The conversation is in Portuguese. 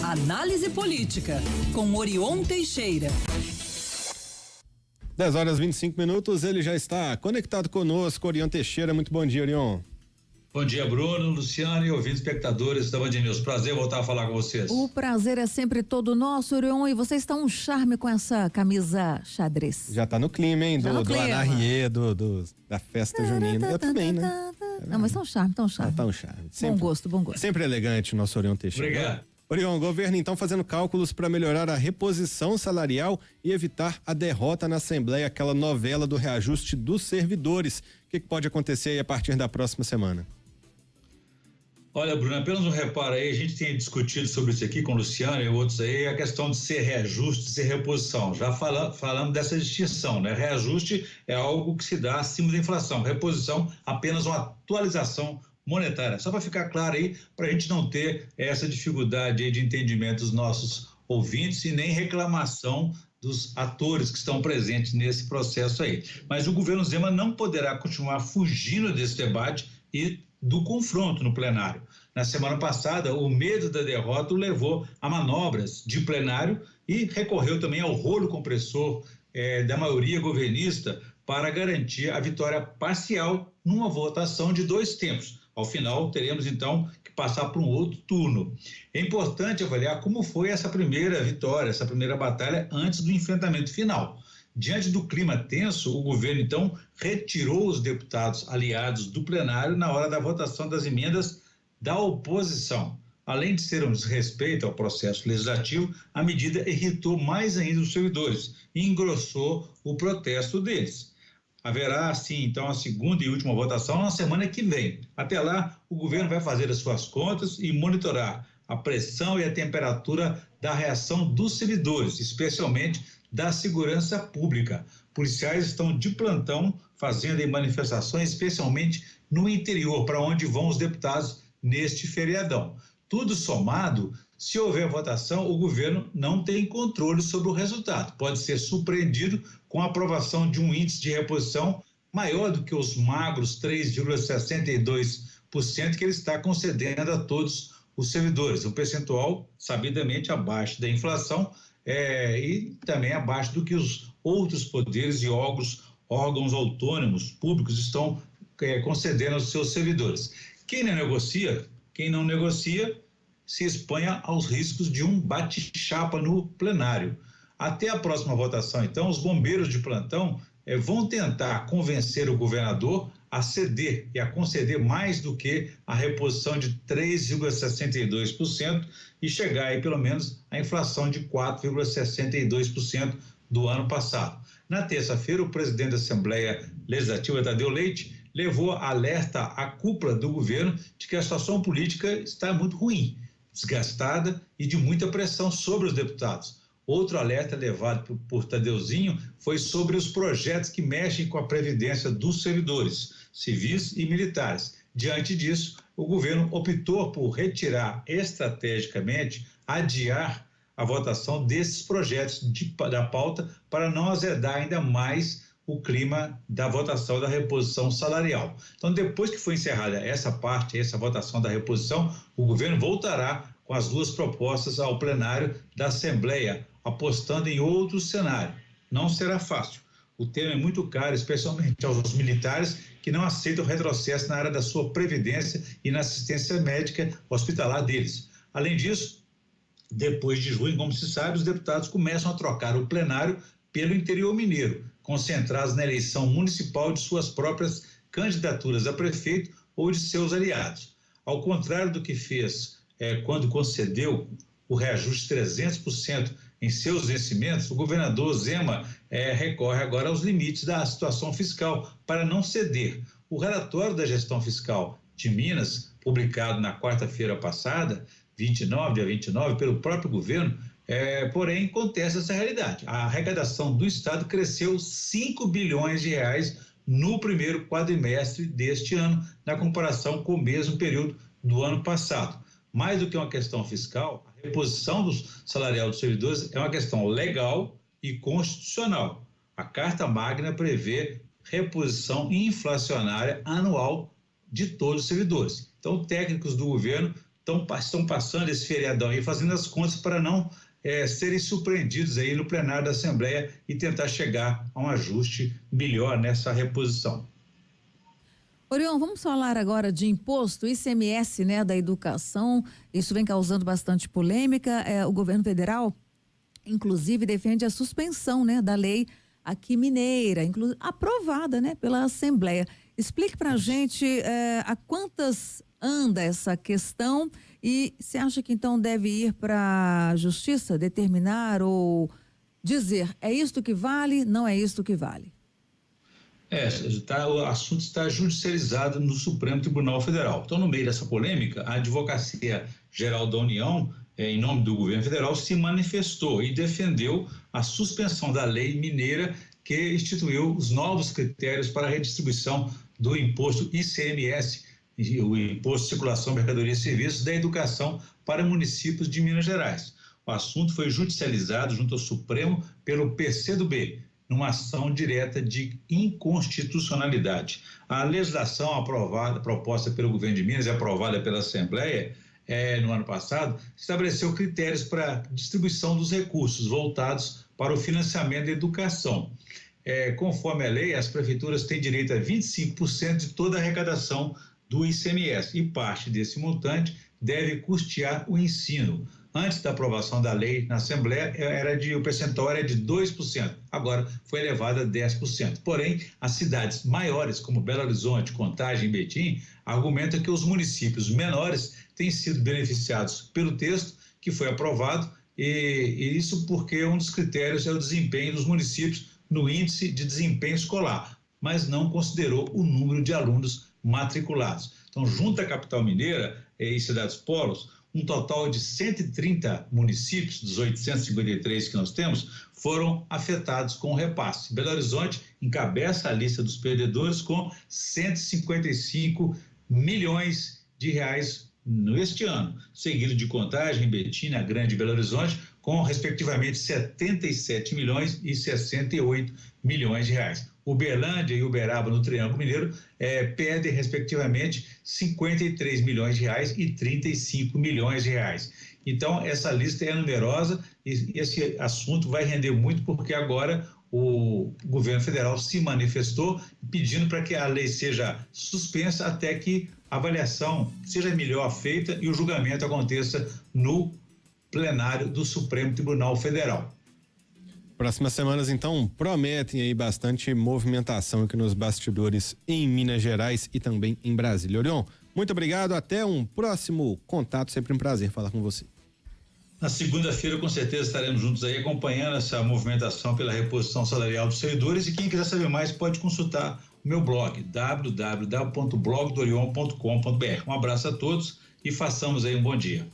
Análise política, com Orion Teixeira. 10h25, ele já está conectado conosco, Orion Teixeira. Muito bom dia, Orion. Bom dia, Bruno, Luciano e ouvintes espectadores da Band News. Prazer voltar a falar com vocês. O prazer é sempre todo nosso, Orion, e você está um charme com essa camisa xadrez. Já tá no clima, hein? Do Anarriê, da festa junina. Eu também, né? Não, mas tá um charme, tá um charme. Tá um charme. Sempre, bom gosto. Sempre elegante o nosso Orion Teixeira. Obrigado. Orion, o governo então fazendo cálculos para melhorar a reposição salarial e evitar a derrota na Assembleia, aquela novela do reajuste dos servidores. O que pode acontecer aí a partir da próxima semana? Olha, Bruno, apenas um reparo aí, a gente tem discutido sobre isso aqui com o Luciano e outros aí, a questão de ser reajuste, ser reposição. Já falamos dessa distinção, né? Reajuste é algo que se dá acima da inflação, reposição apenas uma atualização monetária. Só para ficar claro aí, para a gente não ter essa dificuldade aí de entendimento dos nossos ouvintes e nem reclamação dos atores que estão presentes nesse processo aí. Mas o governo Zema não poderá continuar fugindo desse debate e do confronto no plenário. Na semana passada, o medo da derrota o levou a manobras de plenário e recorreu também ao rolo compressor da maioria governista para garantir a vitória parcial numa votação de 2 tempos. Ao final, teremos então que passar para um outro turno. É importante avaliar como foi essa primeira vitória, essa primeira batalha antes do enfrentamento final. Diante do clima tenso, o governo então retirou os deputados aliados do plenário na hora da votação das emendas da oposição. Além de ser um desrespeito ao processo legislativo, a medida irritou mais ainda os servidores e engrossou o protesto deles. Haverá, sim, então, a segunda e última votação na semana que vem. Até lá, o governo vai fazer as suas contas e monitorar a pressão e a temperatura da reação dos servidores, especialmente da segurança pública. Policiais estão de plantão fazendo manifestações, especialmente no interior, para onde vão os deputados neste feriadão. Tudo somado, se houver votação, o governo não tem controle sobre o resultado. Pode ser surpreendido com a aprovação de um índice de reposição maior do que os magros 3,62% que ele está concedendo a todos os servidores. Um percentual sabidamente abaixo da inflação e também abaixo do que os outros poderes e órgãos autônomos públicos estão concedendo aos seus servidores. Quem não negocia se exponha aos riscos de um bate-chapa no plenário. Até a próxima votação, então, os bombeiros de plantão vão tentar convencer o governador a ceder e a conceder mais do que a reposição de 3,62% e chegar aí pelo menos à inflação de 4,62% do ano passado. Na terça-feira, o presidente da Assembleia Legislativa, Tadeu Leite, levou alerta à cúpula do governo de que a situação política está muito ruim, desgastada e de muita pressão sobre os deputados. Outro alerta levado por Tadeuzinho foi sobre os projetos que mexem com a previdência dos servidores, civis e militares. Diante disso, o governo optou por retirar estrategicamente, adiar a votação desses projetos da pauta para não azedar ainda mais o clima da votação da reposição salarial. Então, depois que foi encerrada essa votação da reposição, o governo voltará com as 2 propostas ao plenário da Assembleia, apostando em outro cenário. Não será fácil. O tema é muito caro, especialmente aos militares que não aceitam retrocesso na área da sua previdência e na assistência médica hospitalar deles. Além disso, depois de junho, como se sabe, os deputados começam a trocar o plenário pelo interior mineiro, concentrados na eleição municipal de suas próprias candidaturas a prefeito ou de seus aliados. Ao contrário do que fez quando concedeu o reajuste de 300% em seus vencimentos, o governador Zema recorre agora aos limites da situação fiscal para não ceder. O relatório da gestão fiscal de Minas, publicado na quarta-feira passada, dia 29, pelo próprio governo, porém contesta essa realidade. A arrecadação do Estado cresceu 5 bilhões de reais no primeiro quadrimestre deste ano, na comparação com o mesmo período do ano passado. Mais do que uma questão fiscal, a reposição salarial dos servidores é uma questão legal e constitucional. A Carta Magna prevê reposição inflacionária anual de todos os servidores. Então, técnicos do governo estão passando esse feriadão aí, fazendo as contas para não serem surpreendidos aí no plenário da Assembleia e tentar chegar a um ajuste melhor nessa reposição. Orion, vamos falar agora de imposto, ICMS, né, da educação. Isso vem causando bastante polêmica. O governo federal, inclusive, defende a suspensão, né, da lei aqui mineira, aprovada, né, pela Assembleia. Explique pra gente a quantas anda essa questão e você acha que então deve ir para a Justiça determinar ou dizer é isto que vale, não é isto que vale? O assunto está judicializado no Supremo Tribunal Federal. Então, no meio dessa polêmica, a Advocacia Geral da União, em nome do governo federal, se manifestou e defendeu a suspensão da lei mineira que instituiu os novos critérios para a redistribuição do imposto ICMS, o Imposto de Circulação, Mercadorias e Serviços, da educação para municípios de Minas Gerais. O assunto foi judicializado junto ao Supremo pelo PCdoB, numa ação direta de inconstitucionalidade. A legislação proposta pelo governo de Minas e aprovada pela Assembleia no ano passado, estabeleceu critérios para distribuição dos recursos voltados para o financiamento da educação. Conforme a lei, as prefeituras têm direito a 25% de toda a arrecadação do ICMS e parte desse montante deve custear o ensino. Antes da aprovação da lei na Assembleia, o percentual era de 2%, agora foi elevado a 10%. Porém, as cidades maiores, como Belo Horizonte, Contagem e Betim, argumentam que os municípios menores têm sido beneficiados pelo texto que foi aprovado, e isso porque um dos critérios é o desempenho dos municípios no índice de desempenho escolar, mas não considerou o número de alunos matriculados. Então, junto à capital mineira e cidades polos, um total de 130 municípios, dos 853 que nós temos, foram afetados com o repasse. Belo Horizonte encabeça a lista dos perdedores com 155 milhões de reais neste ano, seguido de Contagem, Betim, Grande e Belo Horizonte, com respectivamente 77 milhões e 68 milhões de reais. Uberlândia e Uberaba, no Triângulo Mineiro, perdem respectivamente 53 milhões de reais e 35 milhões de reais. Então, essa lista é numerosa e esse assunto vai render muito porque agora o governo federal se manifestou pedindo para que a lei seja suspensa até que a avaliação seja melhor feita e o julgamento aconteça no plenário do Supremo Tribunal Federal. Próximas semanas, então, prometem aí bastante movimentação aqui nos bastidores em Minas Gerais e também em Brasília. Orion, muito obrigado, até um próximo contato, sempre um prazer falar com você. Na segunda-feira, com certeza, estaremos juntos aí acompanhando essa movimentação pela reposição salarial dos servidores e quem quiser saber mais pode consultar o meu blog, www.blogdorion.com.br. Um abraço a todos e façamos aí um bom dia.